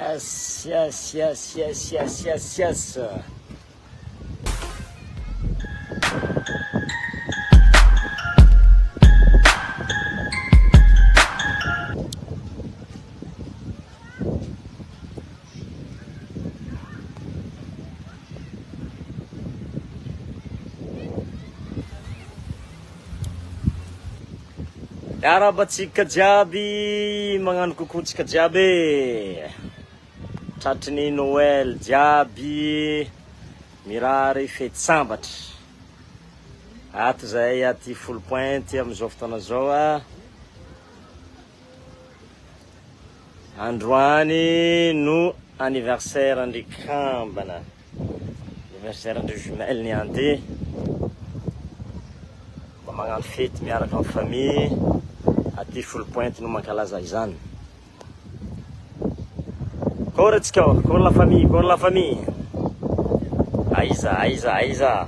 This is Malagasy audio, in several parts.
Yes, yes, yes, yes, yes, yes, yes. Arabatsika jiaby, magnano kokotsika jiaby. Tratrin'ny Noël jiaby, mirary fety sambatra. Ato zay aty full point amizao fotoana zao a. Androany no anniversaire andry kambana. Anniversaire andry jumelle ny anty. Mba magnano fety miaraka amin'ny famille. Aty full point no mankalaza izany. Corre tsika, corre la famille, corre la famille. Aiza, aiza, aiza.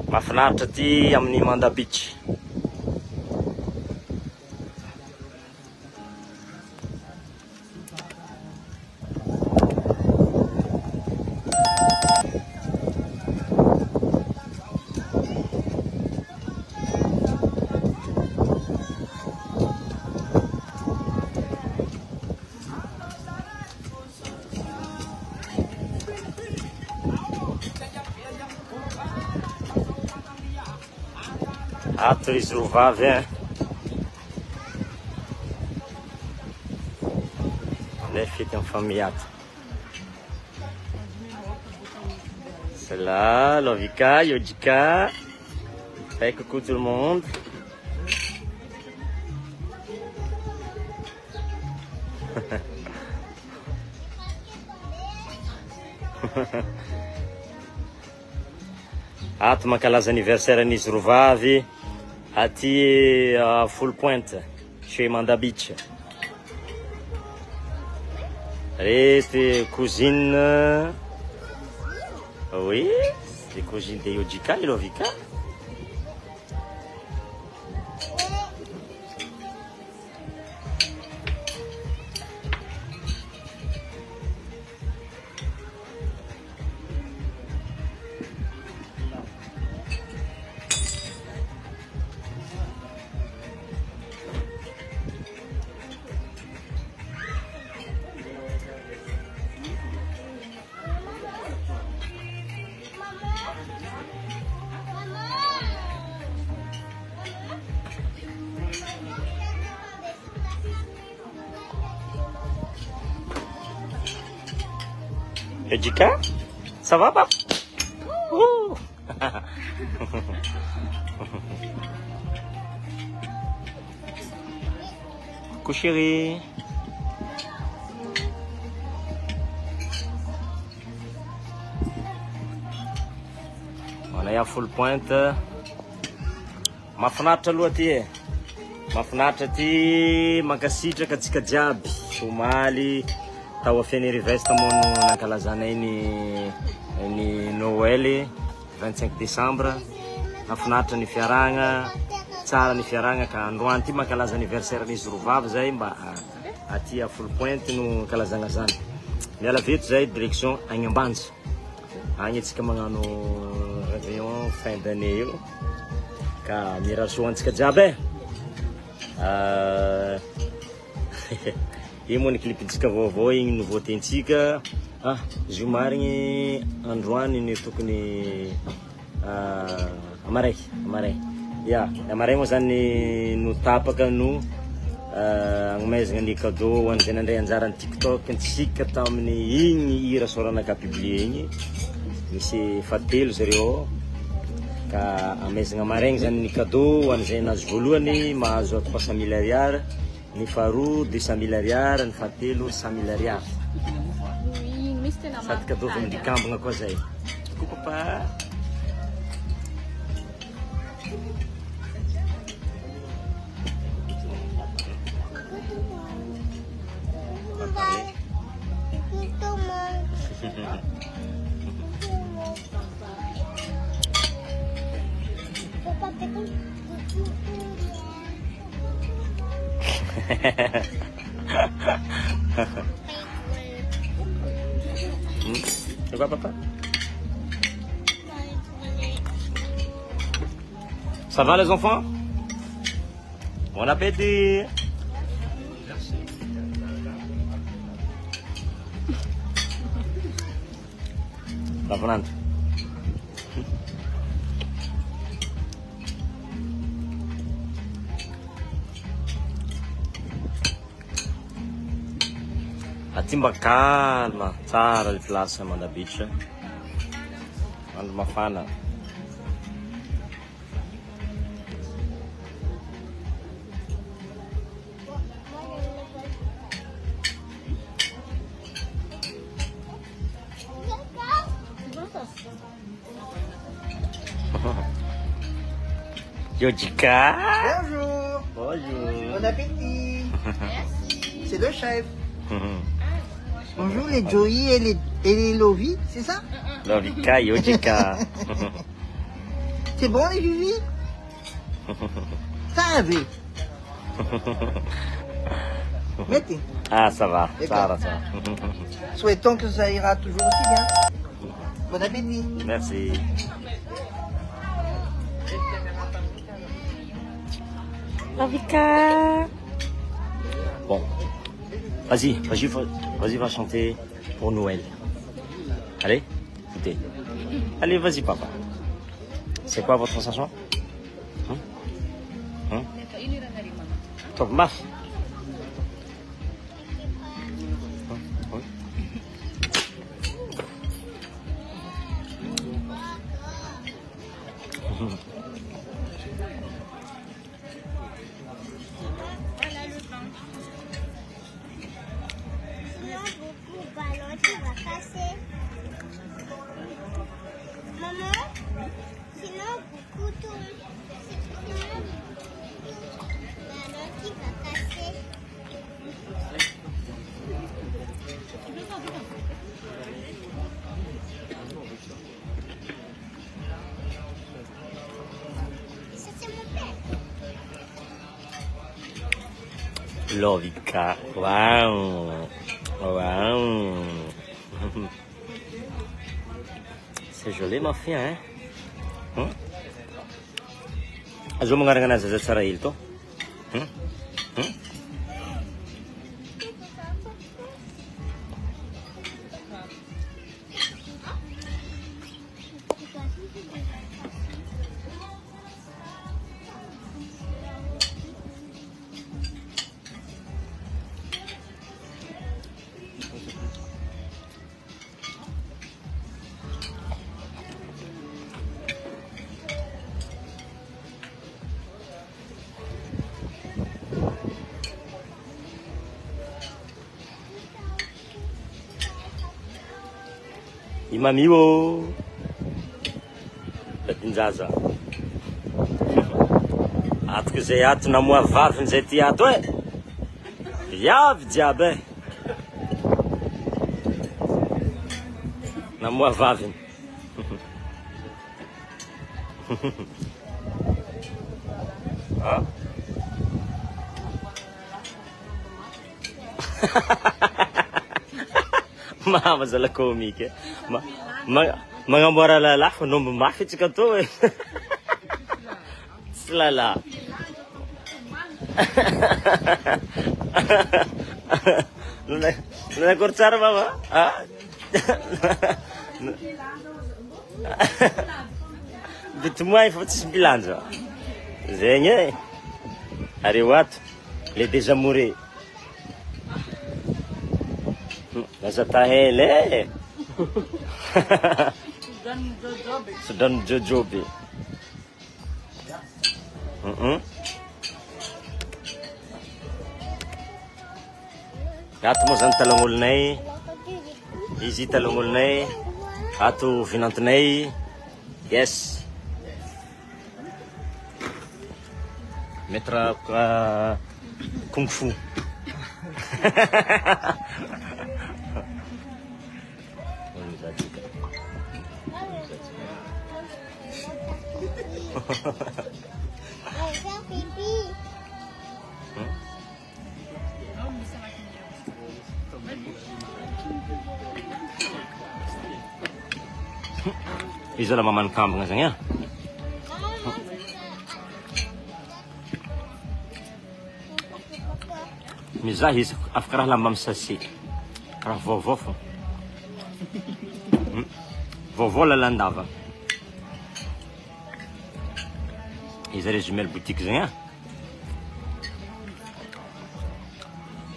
Mahafinaritra ty amin'ny Manda Beach. Ato izy rovavy hein. Là fête en famille ato. C'est là, Lovika, Yojika. Hey, coucou tout le monde. Ato mankalaza anniversaire an'izy rovavy aty full point chez Manda Beach. Rety cousine. Oui, c'est cousine de Yojika et Lovika. Yojika, ça va papa? Coucou chérie. On est à full point. Mahafinaritra aloha ty e. Mahafinaritra ty mankasitraka atsika jiaby. Somaly tao afeny riveste mono nankalazanay ny Noël 25 décembre. Mahafinaritra ny fiaragna, tsara ny fiaragna ka androany ty mankalaza anniversaire n'izy rovavy zay mba aty a full point no kalazagna zany. Miala veto zay direction agny Ambanja. Agny atsika magnano réveillon fin d'année io. Ka miraso antsika jiaby io moa ny clipintsika vaovao igny nouveauténtsika. Izy io marigny androany ny tokony amaray. Ya, amaray moa zany no tapaka no agnomezagna ny cadeau ho an'izay nandray anjara ny TikTok ntsika tamin'ny igny hira soranaka publié igny. Misy fatelo zareo ka amezagna amaregny zany ny cadeau ho an'izay nazy voalohany mahazo 300 000 ariary, ny faharoa 200 000 ariary, ny fahatelo 100 000 ariary. Sady cadeau avy amindikambagna koa zay. Coucou papa. C'est quoi, papa? Ça va, les enfants? Bon appétit! Tá falando? Aty mba calma, tsara le place Amanda Beach. Andro mafana. Yojika. Bonjour. Bonjour. Bon appétit. C'est le chef. Bonjour les Joey et les Lovi, c'est ça? Lovika, Yojika. C'est bon les Vivi? Ça avait. Mettez. Ah, ça va, ça D'accord. va, ça va. Souhaitons que ça ira toujours aussi bien. Bon appétit. Merci. Lovika. Bon, vas-y, va chanter pour Noël. Allez, écoutez. Allez, vas-y, papa. C'est quoi votre chanson? Top maf. Lovika, wow, wow. C'est joli ma fille, hein? Azo mo nga na sa sarahil to? Imamiwo Betinjaza ato que zay ato namoa vaviny zay ty ato e viavy jiaby e namoa vaviny ah. Mama zala komika magnamboara lala fa nombo mafy tsika to e tsy lala nanakory tsara mama bitimoay fa tsisy bilanja zegny e areo ato le desamouré Nasa tahele Sudan jojobe Ato moa zany talagnolonay izy talagnolonay ato vinantinay yes maître kung fu Izy la mamany kambagna zagny a. Mizaha izy afaka raha lamba amin'ny sachet. Raha vaovao fô. Vaovao lalandava. Izy résumé le boutique zagny a.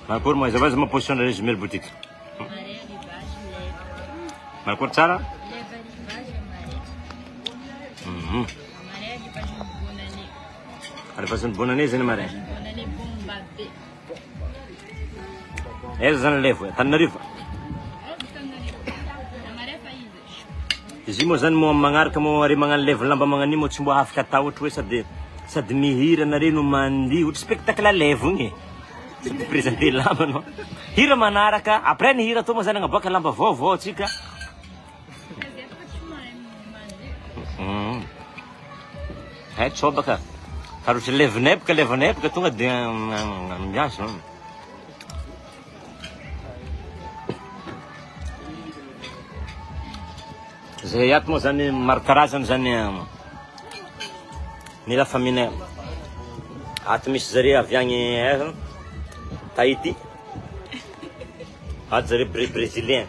Malakôry moa zavazy ma position de résumé le boutique. Malakôry tsara? Alifasany bonne année zany marin. Eza zany levo, Tananarivo. Izy moa zany moa magnaraka moa are magnano levo lamba magnani moa tsy mbo afaka atao ohatra hoe sady mihira nareo no mandihy ohatra spectacle levo igny. Sady présenter lamba no. Hira manaraka, après ny hira to moa zany agnaboaka lamba vaovao tsika. Tsobaka. Karotra levonepaka tonga dia miasa. Zay ato moa zany maro karazany zany ny la famille. Ato misy zareo avy agny Tahiti. Ato zareo brésilien.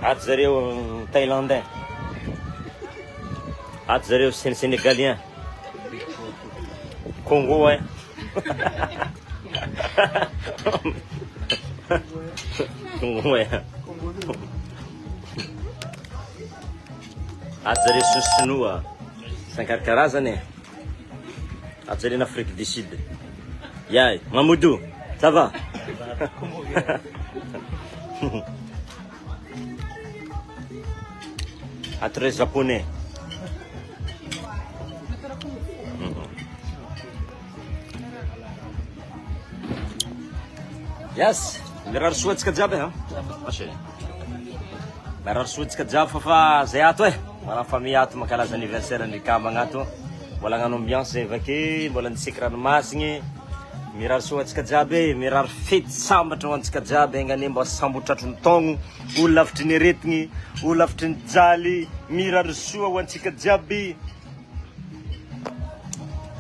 Ato zareo thaïlandais. Ato zareo sénégalien. Congo hein. Congo hein. Ato zareo sinoa. Sankar karazany. Ato zareo n'Afrique du Sud. Yay, Mamoudou, ça va? Ato zareo japonais. Yes, miraro soatsika jiaby ha. Miraro soatsika jiaby fa zay ato mana famille ato mankalaza anniversaire ny kambagna ato. Mbola hagnano ambiance zay vake, mbola nisika ranomasigny. Miraro soatsika jiaby, miraro fety sambatra ho antsika jiaby haingane mba sambotratry ny taogno, olo lavitry ny aretigny, olo lavitry ny jaly, miraro soa ho antsika jiaby.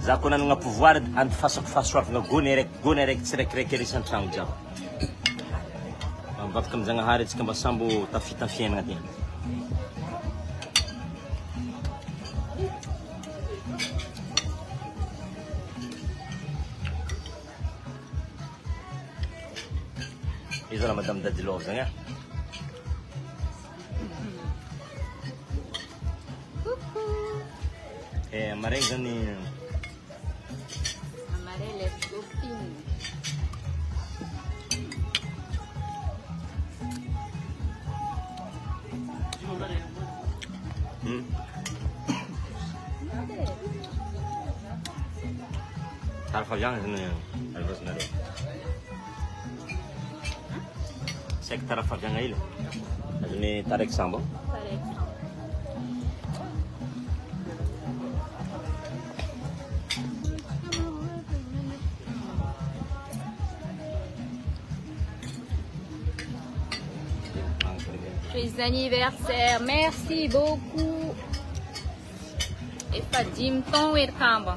Za koa nanagna pouvoir andifasako fahasoavagna gony araiky tsiraikiraiky eresan-tragno jiaby. Mivavaka amin'Jagnahary antsika mba sambo tafita ny fiainana ty. Izy la Madame Dadilov zagny a. Maregny zany Tarafaviagna zany alvazanareo. Saika tarafaviagna ila. Azony taraiky sambo. Joyeux anniversaire, merci beaucoup. Et Fadim ton welcome.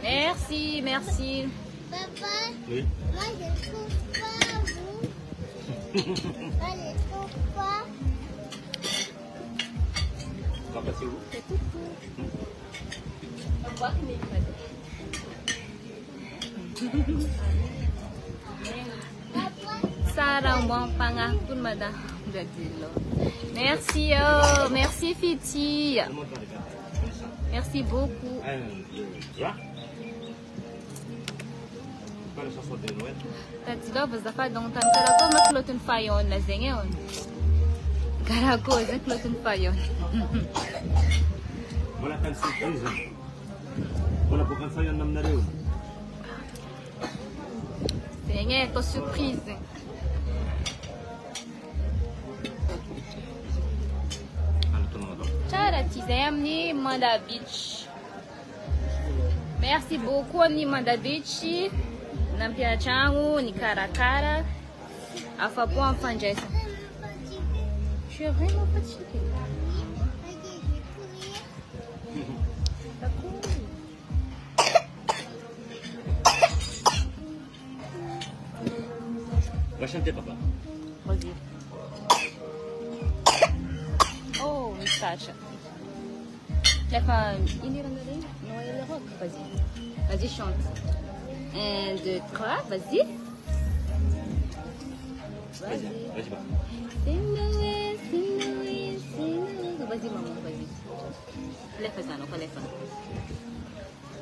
Merci, merci. Papa, oui. Moi je trouve pas vous. Moi je trouve pas. Papa c'est où? C'est tout. On voit qu'il est Sarah, bon pangapon, madame. Merci, oh, merci Fiti. Merci beaucoup. Tati daw basta fa dong tan sala ko maklotun fayon na zengon. Garako sa klotun fayon. Wala kang surprise. Wala po kang fayon nam na rin. Zengen to surprise. Charati zamni Manda Beach. Merci beaucoup ni Manda Beach. Nampia changu ni karakara. Afapo amfanjaisa. Tu es vraiment fatiguée. T'as couru. Va chanter, papa. Vas-y. Oh, Sacha. La femme, il est rendu. Non, il est rock. Vas-y. Vas-y, chante. 1, 2, 3, vas-y. Vas-y, vas-y, papa. Sing away, sing away, sing away. Vas-y, maman, vas-y. Lève ça, non, pas lève ça.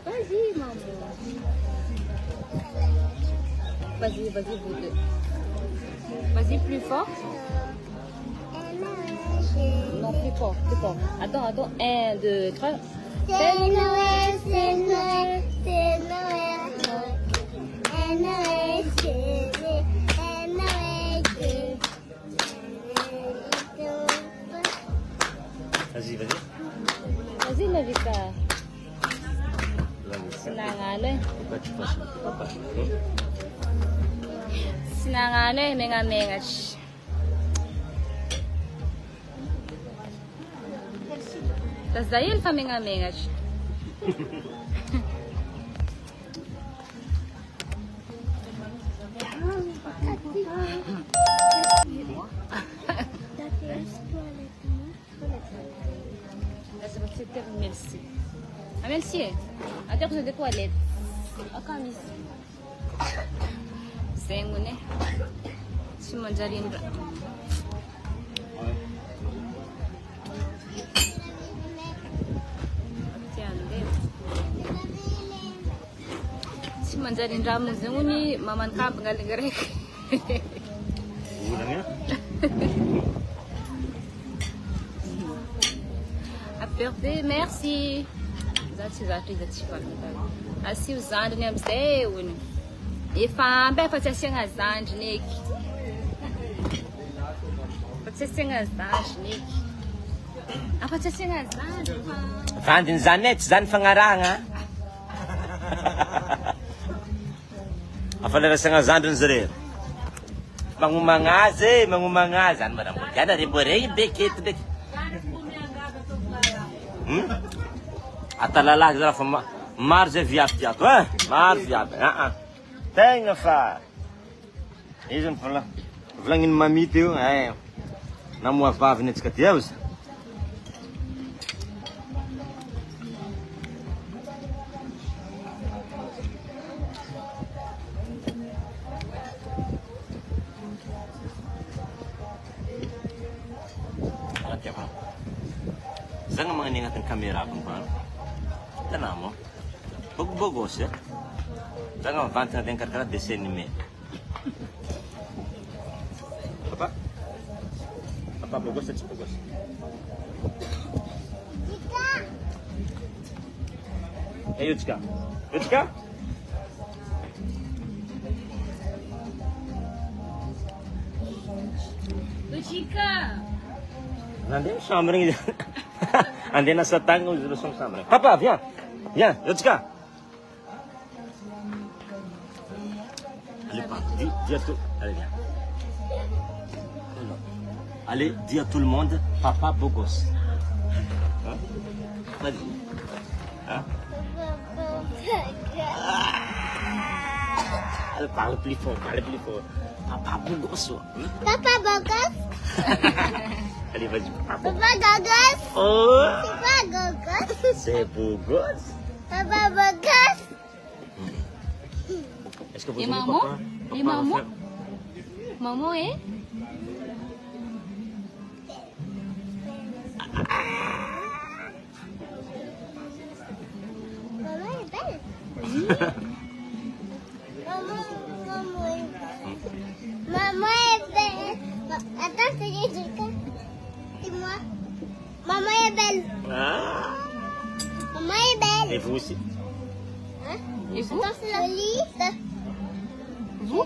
Vas-y, maman. Vas-y, vas-y, vous deux. Vas-y, plus fort. Non, plus fort, plus fort. Attends. 1, 2, 3. C'est Noël, c'est Noël, c'est Noël. C'est Noël, c'est Noël, c'est Vas-y, vas-y. Vas-y, Lavika. Vas-y. Sinangane. Pourquoi tu passes, papa? Sinangane, menga. Tas dahil pa menga. Là, ça va te faire merci. Ah, merci. À dire que j'ai des toilettes. Ah, comme ici. C'est un gounet. Si mon jarine. Si mon jarine ramu zunguni, maman kap galing. Ulang ya? Aperté, merci. Zati asi uzandry ny amizay ony efa ampy fa tsy asiagna zandry neky fa tsy asiagna zandry neky afa tsy asiagna zandry fa Vandiny zany tsy zany fagnarahana. Afa lerasana zandriny zareo. Magnomagna azy zany maramboly. Gana remboreny bekety beky. Atalalahy zara fa maro zay viavy tiako maro viavy tegna fa izy volagniny mamity io namoa vaviny atsika ty eo. Zany magnano agnatin'ny caméra ko ba? Tanao mo? Bogobogos ya. Zany mivantana tegna karakara dessin animé. Papa bogos tsy bogos. Yuchka. Luchika. Nandiyan chambre ngi. Andai nasa tanga udah langsung chambre. Papa, viens. Yuchka. Allez, dis à tout. Allez, viens. Allez, dis à tout le monde, papa beau gosse. Hein? Vas-y. Hein? Elle parle plus fort. Papa beau gosse. Papa Bogos. Allez, vas-y. Papa Gogos. Oh, C'est pas Gogos. c'est beau gosse. Papa Bogos. Est-ce que vous Et voulez maman? papa? Et Papa va maman? faire- Maman est Maman est belle. Maman est belle. Attends, c'est Jessica. Dis-moi. Maman est belle. Ah, Maman est belle. et vous aussi? Hein? Et vous? Attends, c'est la liste. Vous?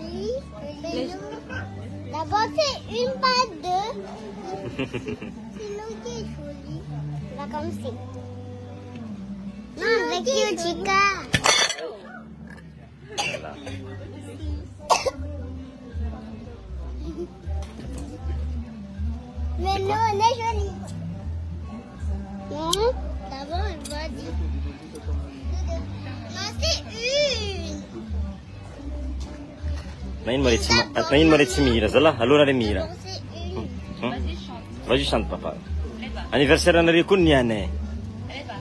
D'abord, c'est une, pas deux. Sinon, qui est joli. On va commencer. Non, avec Yuchika. Voilà. Mais quoi. Non, on est joli. Non, d'abord, elle va dire. Non, c'est une. Ma in moret si mira, zalla, allora le mira. Non, c'est une. Vas-y, chante. Vas-y, chante, papa. Allez, va. Anniversaire à Nari Kunyane. Allez, va.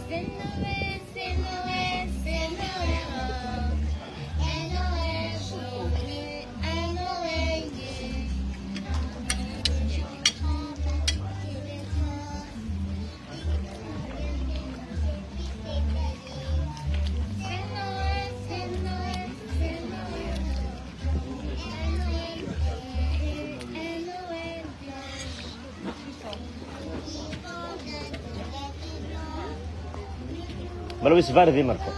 C'est Noël, c'est Noël, c'est Noël. Un Noël joyeux, un Noël gai. C'est Noël, c'est Noël, c'est Noël. Un Noël joyeux, un Noël Malo is vardi, Marco.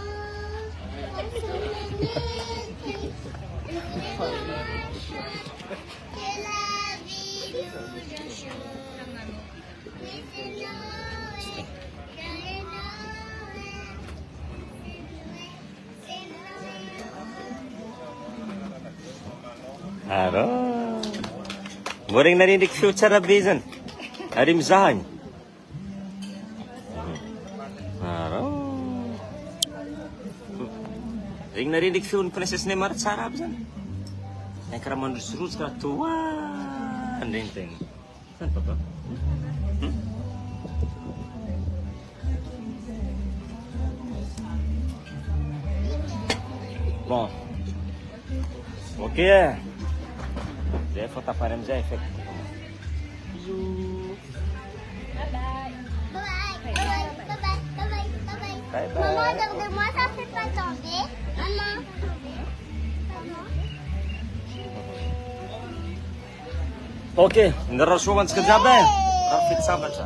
Que la vie nous change. Mais c'est Noël, joyeux Noël. C'est Noël. Aro. Boring narinig future na bizan. Ari mizahan. Aro. Ring narinig fiun princess Neymar tsara bizan. Ay karaman rusrus ka tuwa. Andeng. Saan papa? Bon. Ok. J'ai faut t'appareiller, j'ai fait. Bisous. Bye-bye. Bye bye, bye bye, bye bye, bye bye. Bye bye. Maman, regarde-moi, ça fait pas tomber. Maman. Ok, ndarashuman ska jabe. Rafit sabata.